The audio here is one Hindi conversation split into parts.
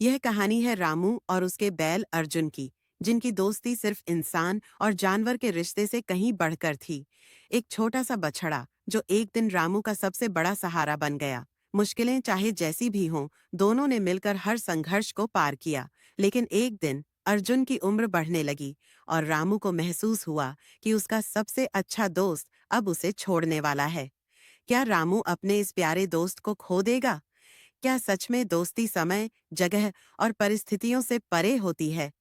यह कहानी है रामू और उसके बैल अर्जुन की, जिनकी दोस्ती सिर्फ इंसान और जानवर के रिश्ते से कहीं बढ़कर थी। एक छोटा सा बछड़ा जो एक दिन रामू का सबसे बड़ा सहारा बन गया। मुश्किलें चाहे जैसी भी हों, दोनों ने मिलकर हर संघर्ष को पार किया। लेकिन एक दिन अर्जुन की उम्र बढ़ने लगी और रामू को महसूस हुआ कि उसका सबसे अच्छा दोस्त अब उसे छोड़ने वाला है। क्या रामू अपने इस प्यारे दोस्त को खो देगा? क्या सच में दोस्ती समय, जगह और परिस्थितियों से परे होती है?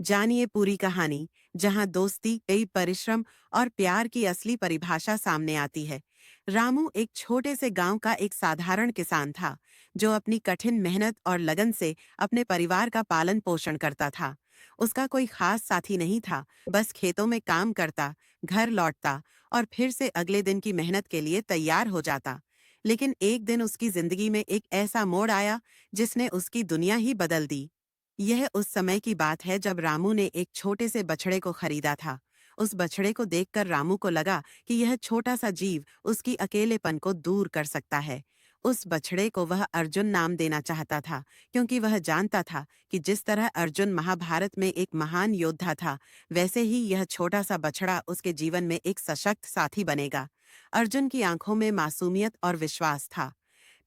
जानिए पूरी कहानी, जहां दोस्ती, कई परिश्रम और प्यार की असली परिभाषा सामने आती है। रामू एक छोटे से गांव का एक साधारण किसान था, जो अपनी कठिन मेहनत और लगन से अपने परिवार का पालन पोषण करता था। उसका कोई खास साथी नहीं था, बस खेतों में काम करता, घर लौटता और फिर से अगले दिन की मेहनत के लिए तैयार हो जाता। लेकिन एक दिन उसकी जिंदगी में एक ऐसा मोड़ आया जिसने उसकी दुनिया ही बदल दी। यह उस समय की बात है जब रामू ने एक छोटे से बछड़े को खरीदा था। उस बछड़े को देखकर रामू को लगा कि यह छोटा सा जीव उसकी अकेलेपन को दूर कर सकता है। उस बछड़े को वह अर्जुन नाम देना चाहता था, क्योंकि वह जानता था कि जिस तरह अर्जुन महाभारत में एक महान योद्धा था, वैसे ही यह छोटा सा बछड़ा उसके जीवन में एक सशक्त साथी बनेगा। अर्जुन की आंखों में मासूमियत और विश्वास था।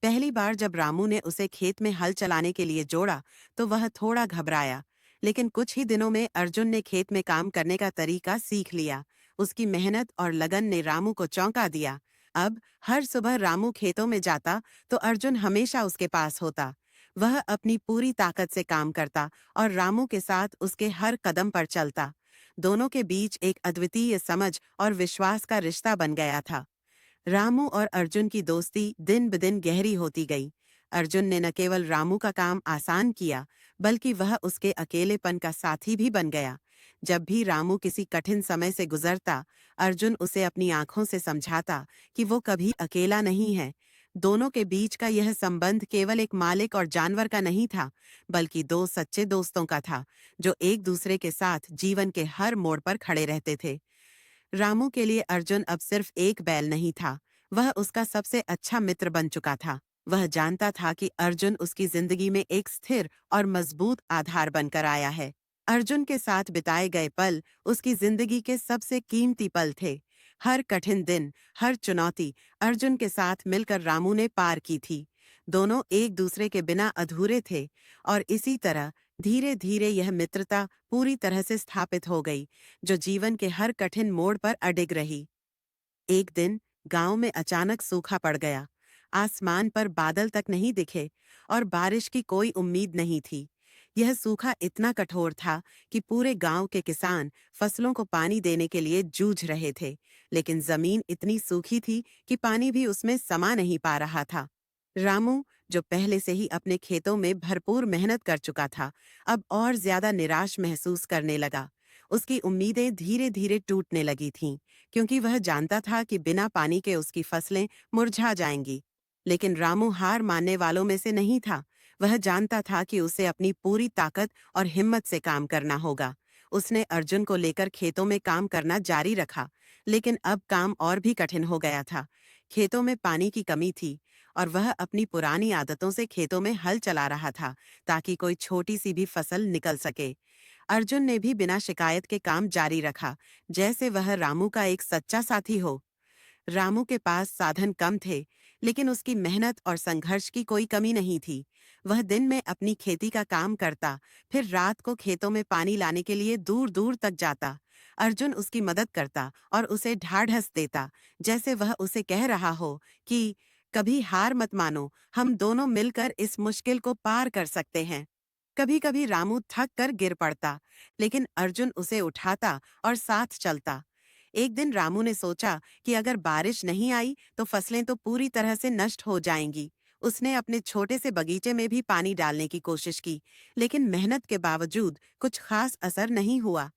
पहली बार जब रामू ने उसे खेत में हल चलाने के लिए जोड़ा, तो वह थोड़ा घबराया। लेकिन कुछ ही दिनों में अर्जुन ने खेत में काम करने का तरीका सीख लिया। उसकी मेहनत और लगन ने रामू को चौंका दिया। अब हर सुबह रामू खेतों में जाता तो अर्जुन हमेशा उसके पास होता। वह अपनी पूरी ताकत से काम करता और रामू के साथ उसके हर कदम पर चलता। दोनों के बीच एक अद्वितीय समझ और विश्वास का रिश्ता बन गया था। रामू और अर्जुन की दोस्ती दिन ब दिन गहरी होती गई। अर्जुन ने न केवल रामू का काम आसान किया, बल्कि वह उसके अकेलेपन का साथी भी बन गया। जब भी रामू किसी कठिन समय से गुजरता, अर्जुन उसे अपनी आंखों से समझाता कि वो कभी अकेला नहीं है। दोनों के बीच का यह संबंध केवल एक मालिक और जानवर का नहीं था, बल्कि दो सच्चे दोस्तों का था, जो एक दूसरे के साथ जीवन के हर मोड़ पर खड़े रहते थे। रामू के लिए अर्जुन अब सिर्फ एक बैल नहीं था, वह उसका सबसे अच्छा मित्र बन चुका था। वह जानता था कि अर्जुन उसकी जिंदगी में एक स्थिर और मजबूत आधार बनकर आया है। अर्जुन के साथ बिताए गए पल उसकी जिंदगी के सबसे कीमती पल थे। हर कठिन दिन, हर चुनौती अर्जुन के साथ मिलकर रामू ने पार की थी। दोनों एक दूसरे के बिना अधूरे थे, और इसी तरह धीरे धीरे यह मित्रता पूरी तरह से स्थापित हो गई, जो जीवन के हर कठिन मोड़ पर अडिग रही। एक दिन गांव में अचानक सूखा पड़ गया। आसमान पर बादल तक नहीं दिखे और बारिश की कोई उम्मीद नहीं थी। यह सूखा इतना कठोर था कि पूरे गांव के किसान फसलों को पानी देने के लिए जूझ रहे थे, लेकिन जमीन इतनी सूखी थी कि पानी भी उसमें समा नहीं पा रहा था। रामू, जो पहले से ही अपने खेतों में भरपूर मेहनत कर चुका था, अब और ज्यादा निराश महसूस करने लगा। उसकी उम्मीदें धीरे धीरे टूटने लगी थीं, क्योंकि वह जानता था कि बिना पानी के उसकी फसलें मुरझा जाएंगी। लेकिन रामू हार मानने वालों में से नहीं था। वह जानता था कि उसे अपनी पूरी ताकत और हिम्मत से काम करना होगा। उसने अर्जुन को लेकर खेतों में काम करना जारी रखा, लेकिन अब काम और भी कठिन हो गया था। खेतों में पानी की कमी थी, और वह अपनी पुरानी आदतों से खेतों में हल चला रहा था, ताकि कोई छोटी सी भी फसल निकल सके। अर्जुन ने भी बिना शिकायत के काम जारी रखा, जैसे वह रामू का एक सच्चा साथी हो। रामू के पास साधन कम थे, लेकिन उसकी मेहनत और संघर्ष की कोई कमी नहीं थी। वह दिन में अपनी खेती का काम करता, फिर रात को खेतों में पानी लाने के लिए दूर दूर तक जाता। अर्जुन उसकी मदद करता और उसे ढाढ़स देता, जैसे वह उसे कह रहा हो कि कभी हार मत मानो, हम दोनों मिलकर इस मुश्किल को पार कर सकते हैं। कभी कभी रामू थक कर गिर पड़ता, लेकिन अर्जुन उसे उठाता और साथ चलता। एक दिन रामू ने सोचा कि अगर बारिश नहीं आई तो फसलें तो पूरी तरह से नष्ट हो जाएंगी। उसने अपने छोटे से बगीचे में भी पानी डालने की कोशिश की, लेकिन मेहनत के बावजूद कुछ खास असर नहीं हुआ।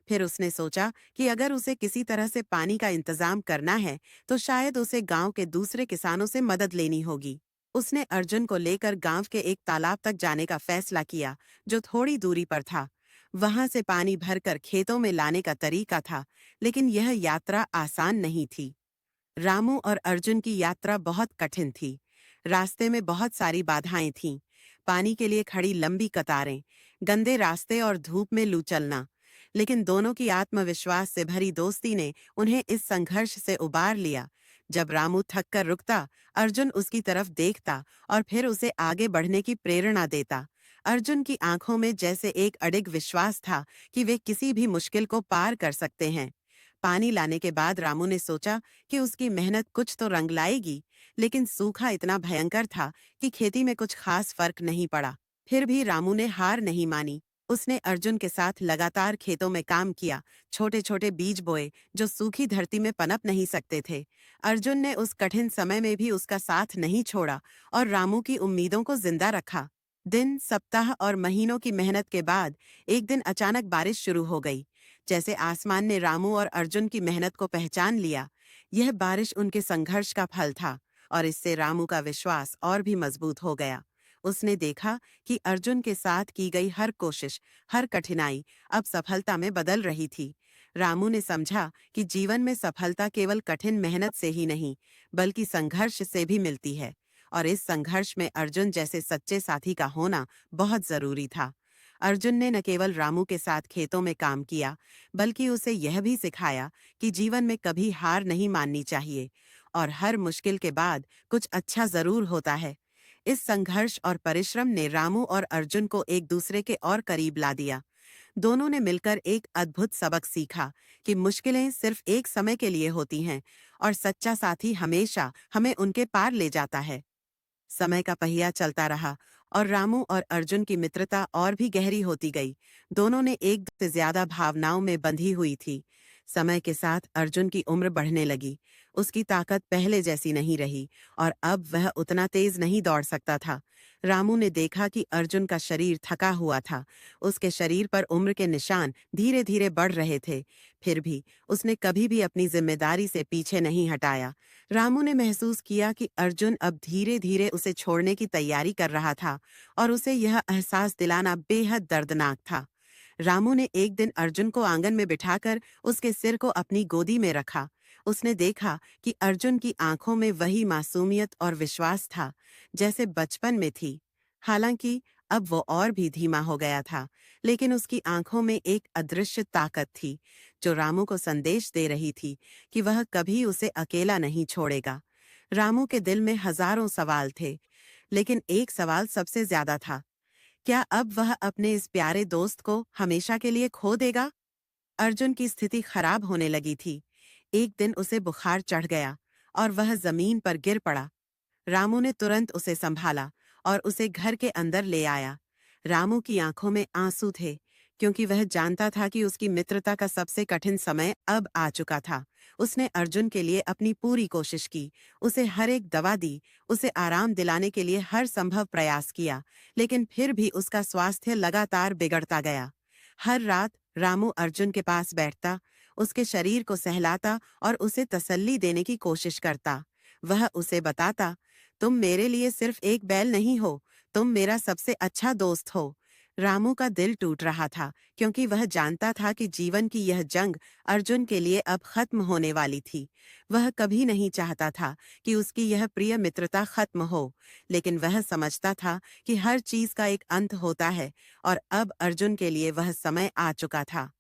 फिर उसने सोचा कि अगर उसे किसी तरह से पानी का इंतजाम करना है, तो शायद उसे गांव के दूसरे किसानों से मदद लेनी होगी। उसने अर्जुन को लेकर गांव के एक तालाब तक जाने का फैसला किया, जो थोड़ी दूरी पर था। वहां से पानी भरकर खेतों में लाने का तरीका था, लेकिन यह यात्रा आसान नहीं थी। रामू और अर्जुन की यात्रा बहुत कठिन थी। रास्ते में बहुत सारी बाधाएं थीं। पानी के लिए खड़ी लंबी कतारें, गंदे रास्ते और धूप में लू चलना। लेकिन दोनों की आत्मविश्वास से भरी दोस्ती ने उन्हें इस संघर्ष से उबार लिया। जब रामू थक कर रुकता, अर्जुन उसकी तरफ देखता और फिर उसे आगे बढ़ने की प्रेरणा देता। अर्जुन की आंखों में जैसे एक अडिग विश्वास था कि वे किसी भी मुश्किल को पार कर सकते हैं। पानी लाने के बाद रामू ने सोचा कि उसकी मेहनत कुछ तो रंग लाएगी, लेकिन सूखा इतना भयंकर था कि खेती में कुछ खास फर्क नहीं पड़ा। फिर भी रामू ने हार नहीं मानी। उसने अर्जुन के साथ लगातार खेतों में काम किया, छोटे छोटे बीज बोए जो सूखी धरती में पनप नहीं सकते थे। अर्जुन ने उस कठिन समय में भी उसका साथ नहीं छोड़ा और रामू की उम्मीदों को जिंदा रखा। दिन, सप्ताह और महीनों की मेहनत के बाद एक दिन अचानक बारिश शुरू हो गई। जैसे आसमान ने रामू और अर्जुन की मेहनत को पहचान लिया। यह बारिश उनके संघर्ष का फल था और इससे रामू का विश्वास और भी मजबूत हो गया। उसने देखा कि अर्जुन के साथ की गई हर कोशिश, हर कठिनाई अब सफलता में बदल रही थी। रामू ने समझा कि जीवन में सफलता केवल कठिन मेहनत से ही नहीं, बल्कि संघर्ष से भी मिलती है। और इस संघर्ष में अर्जुन जैसे सच्चे साथी का होना बहुत जरूरी था। अर्जुन ने न केवल रामू के साथ खेतों में काम किया, बल्कि उसे यह भी सिखाया कि जीवन में कभी हार नहीं माननी चाहिए और हर मुश्किल के बाद कुछ अच्छा जरूर होता है। इस संघर्ष और परिश्रम ने रामू और अर्जुन को एक दूसरे के और करीब ला दिया। दोनों ने मिलकर एक अद्भुत सबक सीखा कि मुश्किलें सिर्फ एक समय के लिए होती हैं और सच्चा साथी हमेशा हमें उनके पार ले जाता है। समय का पहिया चलता रहा और रामू और अर्जुन की मित्रता और भी गहरी होती गई। दोनों ने एक से ज्यादा भावनाओं में बंधी हुई थी। समय के साथ अर्जुन की उम्र बढ़ने लगी। उसकी ताकत पहले जैसी नहीं रही और अब वह उतना तेज नहीं दौड़ सकता था। रामू ने देखा कि अर्जुन का शरीर थका हुआ था। उसके शरीर पर उम्र के निशान धीरे धीरे बढ़ रहे थे। फिर भी उसने कभी भी अपनी जिम्मेदारी से पीछे नहीं हटाया। रामू ने महसूस किया कि अर्जुन अब धीरे धीरे उसे छोड़ने की तैयारी कर रहा था और उसे यह एहसास दिलाना बेहद दर्दनाक था। रामू ने एक दिन अर्जुन को आंगन में बिठाकर उसके सिर को अपनी गोदी में रखा। उसने देखा कि अर्जुन की आंखों में वही मासूमियत और विश्वास था जैसे बचपन में थी। हालांकि अब वो और भी धीमा हो गया था, लेकिन उसकी आंखों में एक अदृश्य ताकत थी जो रामू को संदेश दे रही थी कि वह कभी उसे अकेला नहीं छोड़ेगा। रामू के दिल में हजारों सवाल थे, लेकिन एक सवाल सबसे ज्यादा था। क्या अब वह अपने इस प्यारे दोस्त को हमेशा के लिए खो देगा? अर्जुन की स्थिति खराब होने लगी थी। एक दिन उसे बुखार चढ़ गया और वह जमीन पर गिर पड़ा। रामू ने तुरंत उसे संभाला और उसे घर के अंदर ले आया। रामू की आंखों में आंसू थे, क्योंकि वह जानता था कि उसकी मित्रता का सबसे कठिन समय अब आ चुका था। उसने अर्जुन के लिए अपनी पूरी कोशिश की, उसे हर एक दवा दी, उसे आराम दिलाने के लिए हर संभव प्रयास किया, लेकिन फिर भी उसका स्वास्थ्य लगातार बिगड़ता गया। हर रात रामू अर्जुन के पास बैठता, उसके शरीर को सहलाता और उसे तसल्ली देने की कोशिश करता। वह उसे बताता, तुम मेरे लिए सिर्फ एक बैल नहीं हो, तुम मेरा सबसे अच्छा दोस्त हो। रामू का दिल टूट रहा था, क्योंकि वह जानता था कि जीवन की यह जंग अर्जुन के लिए अब खत्म होने वाली थी। वह कभी नहीं चाहता था कि उसकी यह प्रिय मित्रता खत्म हो, लेकिन वह समझता था कि हर चीज का एक अंत होता है और अब अर्जुन के लिए वह समय आ चुका था।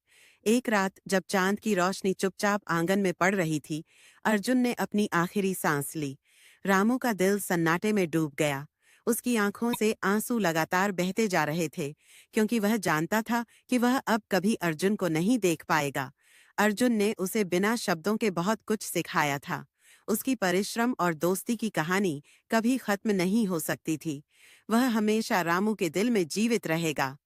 एक रात जब चांद की रोशनी चुपचाप आंगन में पड़ रही थी, अर्जुन ने अपनी आखिरी सांस ली। रामू का दिल सन्नाटे में डूब गया। उसकी आंखों से आंसू लगातार बहते जा रहे थे, क्योंकि वह जानता था कि वह अब कभी अर्जुन को नहीं देख पाएगा। अर्जुन ने उसे बिना शब्दों के बहुत कुछ सिखाया था। उसकी परिश्रम और दोस्ती की कहानी कभी खत्म नहीं हो सकती थी। वह हमेशा रामू के दिल में जीवित रहेगा।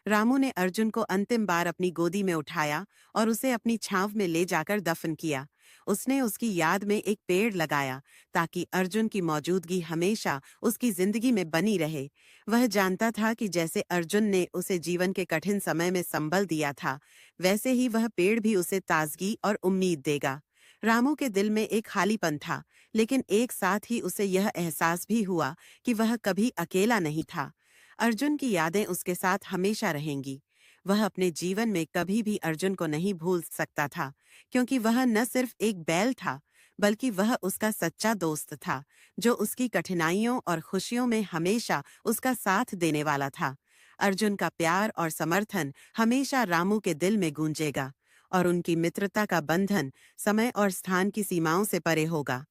रामू ने अर्जुन को अंतिम बार अपनी गोदी में उठाया और उसे अपनी छांव में ले जाकर दफन किया। उसने उसकी याद में एक पेड़ लगाया ताकि अर्जुन की मौजूदगी हमेशा उसकी जिंदगी में बनी रहे। वह जानता था कि जैसे अर्जुन ने उसे जीवन के कठिन समय में संबल दिया था, वैसे ही वह पेड़ भी उसे ताजगी और उम्मीद देगा। रामू के दिल में एक खालीपन था, लेकिन एक साथ ही उसे यह एहसास भी हुआ कि वह कभी अकेला नहीं था। अर्जुन की यादें उसके साथ हमेशा रहेंगी। वह अपने जीवन में कभी भी अर्जुन को नहीं भूल सकता था, क्योंकि वह न सिर्फ एक बैल था, बल्कि वह उसका सच्चा दोस्त था, जो उसकी कठिनाइयों और खुशियों में हमेशा उसका साथ देने वाला था। अर्जुन का प्यार और समर्थन हमेशा रामू के दिल में गूंजेगा, और उनकी मित्रता का बंधन समय और स्थान की सीमाओं से परे होगा।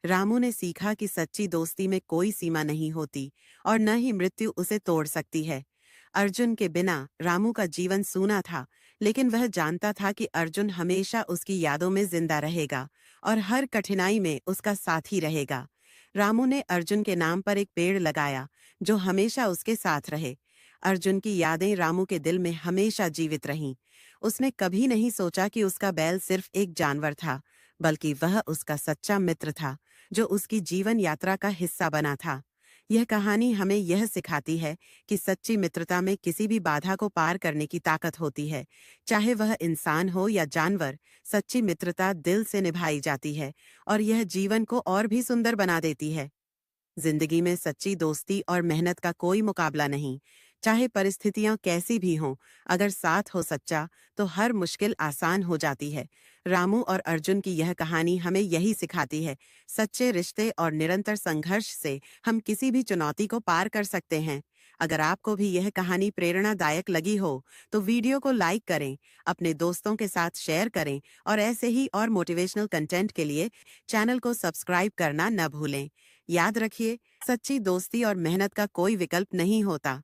रामू ने सीखा कि सच्ची दोस्ती में कोई सीमा नहीं होती, और न ही मृत्यु उसे तोड़ सकती है। अर्जुन के बिना रामू का जीवन सूना था, लेकिन वह जानता था कि अर्जुन हमेशा उसकी यादों में जिंदा रहेगा और हर कठिनाई में उसका साथी रहेगा। रामू ने अर्जुन के नाम पर एक पेड़ लगाया, जो हमेशा उसके साथ रहे। अर्जुन की यादें रामू के दिल में हमेशा जीवित रहीं। उसने कभी नहीं सोचा कि उसका बैल सिर्फ एक जानवर था, बल्कि वह उसका सच्चा मित्र था, जो उसकी जीवन यात्रा का हिस्सा बना था। यह कहानी हमें यह सिखाती है कि सच्ची मित्रता में किसी भी बाधा को पार करने की ताकत होती है। चाहे वह इंसान हो या जानवर, सच्ची मित्रता दिल से निभाई जाती है, और यह जीवन को और भी सुंदर बना देती है। जिंदगी में सच्ची दोस्ती और मेहनत का कोई मुकाबला नहीं। चाहे परिस्थितियां कैसी भी हों, अगर साथ हो सच्चा, तो हर मुश्किल आसान हो जाती है। रामू और अर्जुन की यह कहानी हमें यही सिखाती है। सच्चे रिश्ते और निरंतर संघर्ष से हम किसी भी चुनौती को पार कर सकते हैं। अगर आपको भी यह कहानी प्रेरणादायक लगी हो, तो वीडियो को लाइक करें, अपने दोस्तों के साथ शेयर करें, और ऐसे ही और मोटिवेशनल कंटेंट के लिए चैनल को सब्सक्राइब करना न भूलें। याद रखिए, सच्ची दोस्ती और मेहनत का कोई विकल्प नहीं होता।